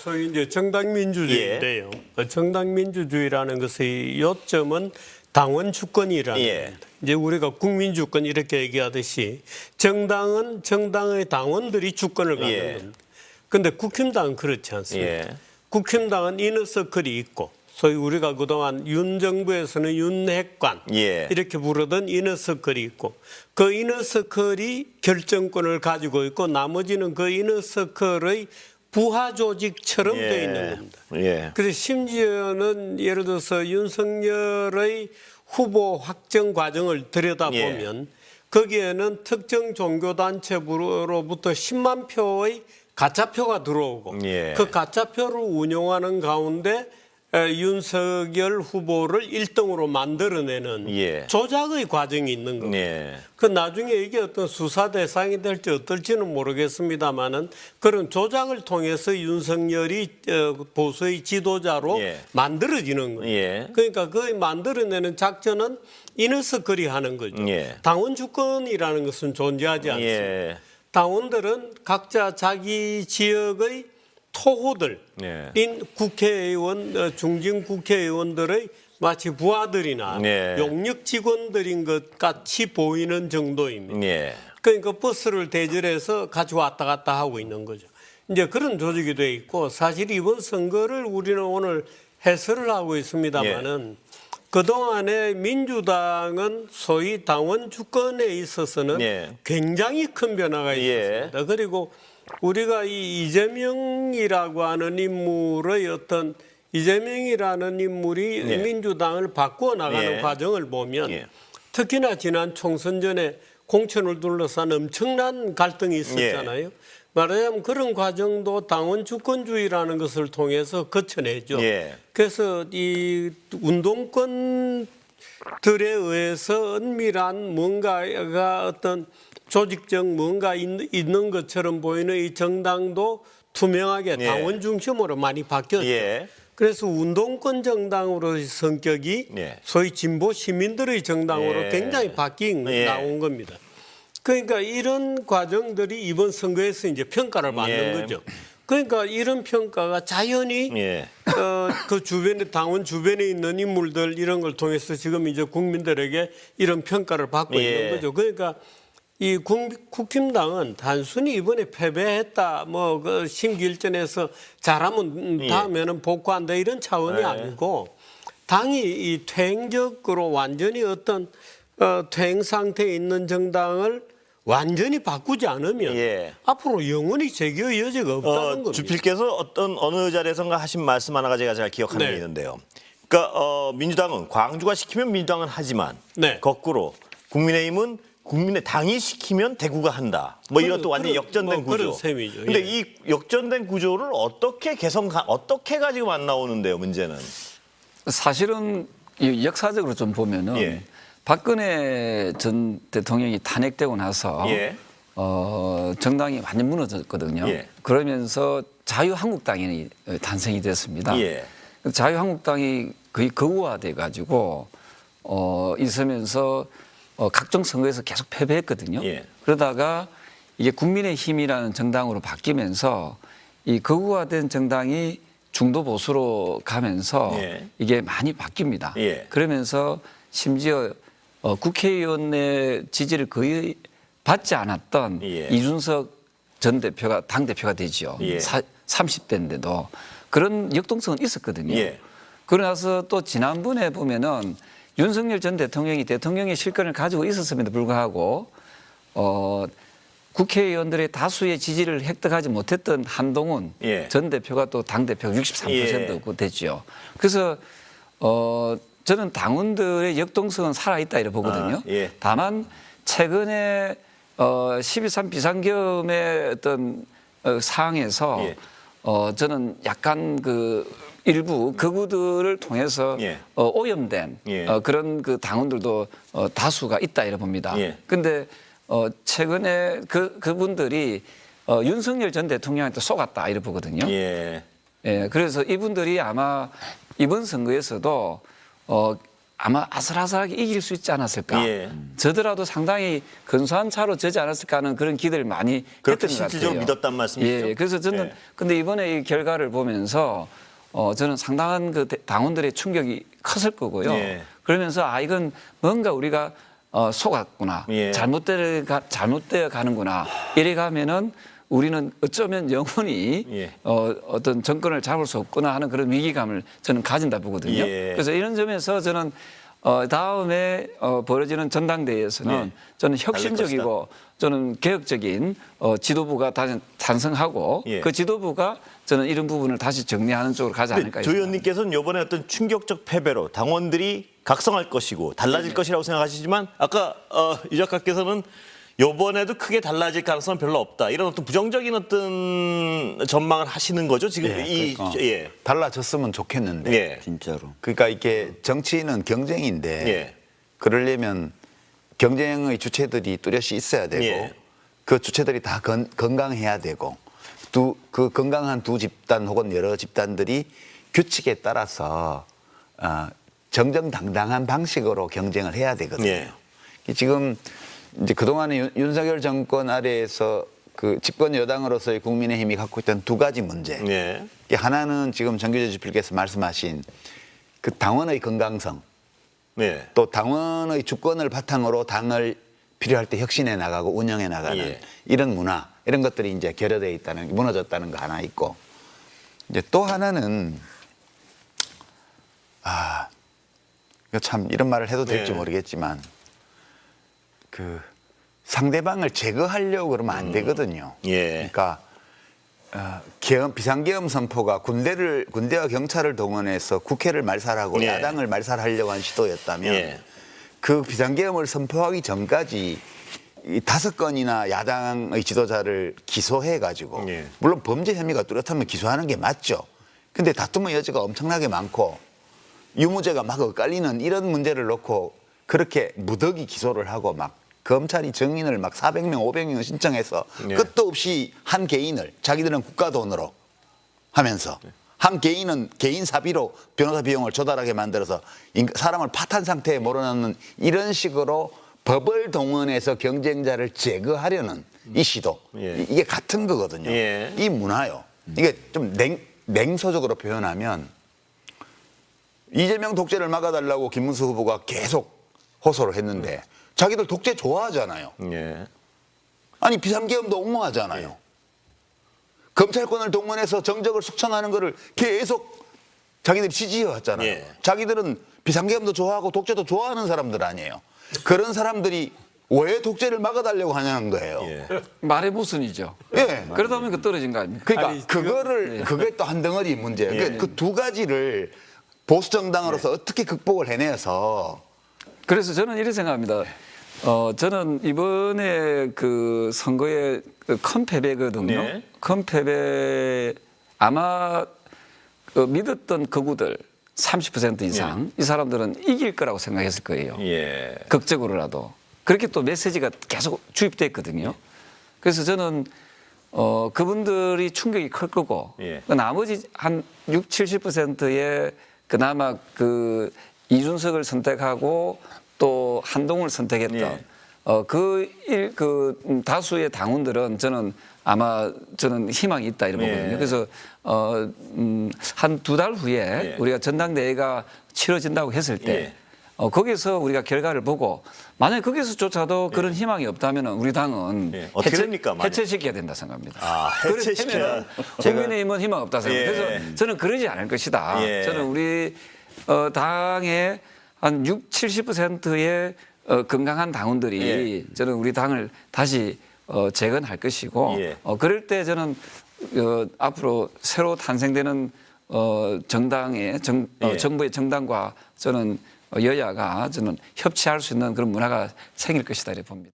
소위 이제 정당 민주주의인데요. 정당 민주주의라는 것의 요점은 당원 주권이라는 겁니다. 이제 우리가 국민 주권 이렇게 얘기하듯이 정당은 정당의 당원들이 주권을 갖는 겁니다. 그런데 국힘당은 그렇지 않습니다. 국힘당은 이너서클이 있고 소위 우리가 그동안 윤 정부에서는 윤핵관 이렇게 부르던 이너서클이 있고 그 이너서클이 결정권을 가지고 있고 나머지는 그 이너서클의 부하 조직처럼 되어 있는 겁니다. 그래서 심지어는 예를 들어서 윤석열의 후보 확정 과정을 들여다보면 거기에는 특정 종교단체로부터 10만 표의 가짜표가 들어오고 그 가짜표를 운용하는 가운데 윤석열 후보를 1등으로 만들어내는 조작의 과정이 있는 겁니다. 그 나중에 이게 어떤 수사 대상이 될지 어떨지는 모르겠습니다만은 그런 조작을 통해서 윤석열이 보수의 지도자로 만들어지는 거예요. 그러니까 그 만들어내는 작전은 이너서클이 하는 거죠. 당원 주권이라는 것은 존재하지 않습니다. 당원들은 각자 자기 지역의 토호들인 국회의원, 중진 국회의원들의 마치 부하들이나 용역 직원들인 것 같이 보이는 정도입니다. 그러니까 버스를 대절해서 같이 왔다 갔다 하고 있는 거죠. 이제 그런 조직이 돼 있고 사실 이번 선거를 우리는 오늘 해설을 하고 있습니다만은 그동안에 민주당은 소위 당원 주권에 있어서는 굉장히 큰 변화가 있었습니다. 그리고 우리가 이 이재명이라고 하는 인물의 어떤 이재명이라는 인물이 민주당을 바꾸어 나가는 과정을 보면 특히나 지난 총선 전에 공천을 둘러싼 엄청난 갈등이 있었잖아요. 말하자면 그런 과정도 당원 주권주의라는 것을 통해서 거쳐내죠. 그래서 이 운동권들에 의해서 은밀한 뭔가가 어떤 조직적 뭔가 있는 것처럼 보이는 이 정당도 투명하게 당원 중심으로 많이 바뀌었죠. 그래서 운동권 정당으로의 성격이 소위 진보 시민들의 정당으로 굉장히 나온 겁니다. 그러니까 이런 과정들이 이번 선거에서 이제 평가를 받는 거죠. 그러니까 이런 평가가 자연히 그 주변에 당원 주변에 있는 인물들 이런 걸 통해서 지금 이제 국민들에게 이런 평가를 받고 있는 거죠. 그러니까 이 국힘당은 단순히 이번에 패배했다, 뭐 그 심기일전에서 잘하면 다음에는 복구한다 이런 차원이 아니고 당이 이 퇴행적으로 완전히 어떤 퇴행 상태에 있는 정당을 완전히 바꾸지 않으면 앞으로 영원히 재기의 여지가 없다는 겁니다. 주필께서 어느 자리에선가 하신 말씀 하나가 제가 잘 기억하는 게 있는데요. 그러니까 민주당은 광주가 시키면 민주당은 하지만 거꾸로 국민의힘은 국민의 당이 시키면 대구가 한다. 뭐 이것도 완전히 역전된 구조. 그런데 이 역전된 구조를 어떻게 어떻게 가지고 안 나오는데요, 문제는? 사실은 역사적으로 좀 보면은 박근혜 전 대통령이 탄핵되고 나서 정당이 완전 무너졌거든요. 그러면서 자유한국당이 탄생이 됐습니다. 자유한국당이 거의 거구화돼 가지고 있으면서 각종 선거에서 계속 패배했거든요. 그러다가 이게 국민의힘이라는 정당으로 바뀌면서 이 거구화된 정당이 중도 보수로 가면서 이게 많이 바뀝니다. 그러면서 심지어 국회의원의 지지를 거의 받지 않았던 이준석 전 대표가 당대표가 되죠. 30대인데도 그런 역동성은 있었거든요. 그러나서 또 지난번에 보면은 윤석열 전 대통령이 대통령의 실권을 가지고 있었음에도 불구하고 국회의원들의 다수의 지지를 획득하지 못했던 한동훈 전 대표가 또 당대표가 63% 됐죠. 그래서 저는 당원들의 역동성은 살아있다 이렇게 보거든요. 다만 최근에 12.3 비상계엄의 어떤 사항에서 저는 약간 일부 극우들을 통해서 오염된 그런 그 당원들도 다수가 있다 이래 봅니다. 그런데 최근에 그분들이 윤석열 전 대통령한테 속았다 이래 보거든요. 그래서 이분들이 아마 이번 선거에서도 아마 아슬아슬하게 이길 수 있지 않았을까. 예. 저더라도 상당히 근소한 차로 지지 않았을까 하는 그런 기대를 많이 그렇게 했던 것 같아요. 실질적으로 믿었단 말씀이시죠? 예. 그래서 저는 예. 근데 이번에 이 결과를 보면서 저는 상당한 그 당원들의 충격이 컸을 거고요. 예. 그러면서 이건 뭔가 우리가 속았구나. 예. 잘못되어 가는구나. 이래 가면은 우리는 어쩌면 영원히 예. 어떤 정권을 잡을 수 없구나 하는 그런 위기감을 저는 가진다 보거든요. 예. 그래서 이런 점에서 저는 다음에 벌어지는 전당대회에서는 예. 저는 혁신적이고 저는 개혁적인 지도부가 다시 탄생하고 예. 그 지도부가 저는 이런 부분을 다시 정리하는 쪽으로 가지 않을까. 조 의원님께서는 이번에 어떤 충격적 패배로 당원들이 각성할 것이고 달라질 것이라고 생각하시지만 아까 유 작가께서는 이번에도 크게 달라질 가능성은 별로 없다. 이런 어떤 부정적인 어떤 전망을 하시는 거죠. 지금 그러니까 달라졌으면 좋겠는데 예. 진짜로. 그러니까 이게 정치는 경쟁인데 예. 그러려면 경쟁의 주체들이 뚜렷이 있어야 되고 예. 그 주체들이 다 건강해야 되고 그 건강한 두 집단 혹은 여러 집단들이 규칙에 따라서 정정당당한 방식으로 경쟁을 해야 되거든요. 예. 지금 이제 그동안에 윤석열 정권 아래에서 그 집권 여당으로서의 국민의힘이 갖고 있던 두 가지 문제. 예. 하나는 지금 정규재 지필께서 말씀하신 그 당원의 건강성, 네. 또 당원의 주권을 바탕으로 당을 필요할 때 혁신해 나가고 운영해 나가는 예. 이런 문화, 이런 것들이 이제 결여되어 있다는, 무너졌다는 거 하나 있고, 이제 또 하나는 이거 참 이런 말을 해도 될지 예. 모르겠지만 그 상대방을 제거하려고 그러면 안 되거든요. 예. 그러니까 비상계엄 선포가 군대와 경찰을 동원해서 국회를 말살하고 예. 야당을 말살하려고 한 시도였다면 예. 그 비상계엄을 선포하기 전까지 이 5건이나 야당의 지도자를 기소해가지고 예. 물론 범죄 혐의가 뚜렷하면 기소하는 게 맞죠. 근데 다툼의 여지가 엄청나게 많고 유무죄가 막 엇갈리는 이런 문제를 놓고 그렇게 무더기 기소를 하고 막 검찰이 증인을 막 400명, 500명 신청해서 예. 끝도 없이 한 개인을 자기들은 국가 돈으로 하면서 한 개인은 개인 사비로 변호사 비용을 조달하게 만들어서 사람을 파탄 상태에 몰아넣는 이런 식으로 법을 동원해서 경쟁자를 제거하려는 이 시도. 예. 이게 같은 거거든요. 예. 이 문화요. 이게 좀 냉소적으로 표현하면 이재명 독재를 막아달라고 김문수 후보가 계속 호소를 했는데 자기들 독재 좋아하잖아요. 예. 아니 비상계엄도 옹호하잖아요. 검찰권을 동원해서 정적을 숙청하는 거를 계속 자기들이 지지해왔잖아요. 예. 자기들은 비상계엄도 좋아하고 독재도 좋아하는 사람들 아니에요. 그런 사람들이 왜 독재를 막아달라고 하냐는 거예요. 예. 말의 모순이죠. 예. 그러다 보니까 떨어진 거 아닙니까? 그러니까 그게 또 한 덩어리 문제예요. 예. 그 두 가지를 보수 정당으로서 어떻게 극복을 해내서 그래서 저는 이렇게 생각합니다. 저는 이번에 그 선거의 큰 패배거든요. 네. 큰 패배 아마 믿었던 거구들 30% 이상 이 사람들은 이길 거라고 생각했을 거예요. 예. 극적으로라도. 그렇게 또 메시지가 계속 주입됐거든요. 그래서 저는 그분들이 충격이 클 거고 예. 나머지 한 60~70%의 그나마 그 이준석을 선택하고 또 한동훈을 선택했던 예. 그 다수의 당원들은 저는 희망이 있다 이런 거거든요. 예. 그래서 한 2달 후에 예. 우리가 전당대회가 치러진다고 했을 때 예. 거기서 우리가 결과를 보고 만약에 거기서조차도 그런 희망이 없다면 우리 당은 예. 어떻게 됩니까, 만약? 해체시켜야 된다 생각합니다. 해체시켜야. 국민의힘은 희망 없다 생각합니다. 예. 그래서 저는 그러지 않을 것이다. 예. 저는 우리 당의 한 60~70%의 건강한 당원들이 저는 우리 당을 다시 재건할 것이고 예. 그럴 때 저는 앞으로 새로 탄생되는 정당의 정부의 정당과 저는 여야가 저는 협치할 수 있는 그런 문화가 생길 것이다 이렇게 봅니다.